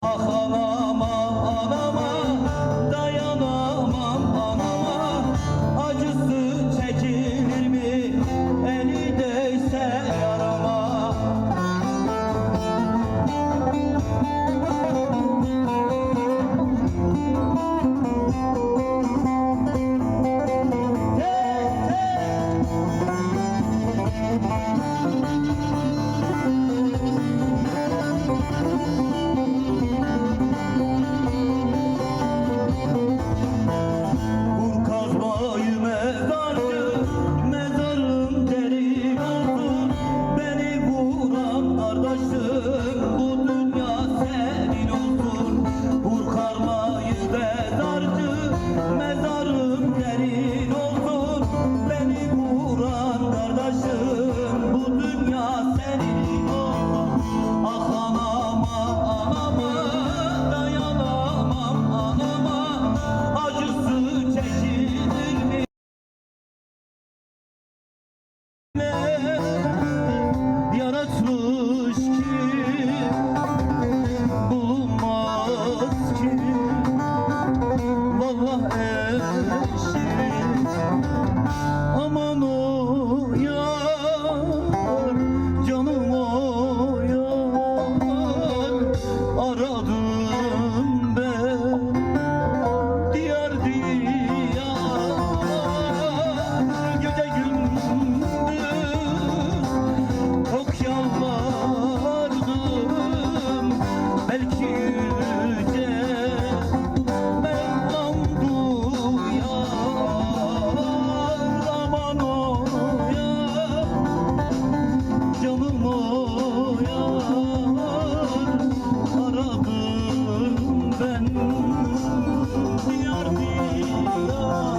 Ah anama, anama, dayanamam anama. Acısı çekilir mi, eli değse yarama. Bu dünya senin olsun. Vur karmayı mezarcı, mezarım derin olsun. Beni vuran kardeşim, bu dünya senin olsun. Ah anama, anama, dayanamam anama. Acısı çekilir mi? Yaratmış ki bulunmaz ki vallahi eşi. Aman o yar, canım o yar, aradım ben diyar diyar, gece gündüz çok yalvardım, belki yüce Mevlam duyar. Aman o yar, canım o yar, aradım ben diyar diyar.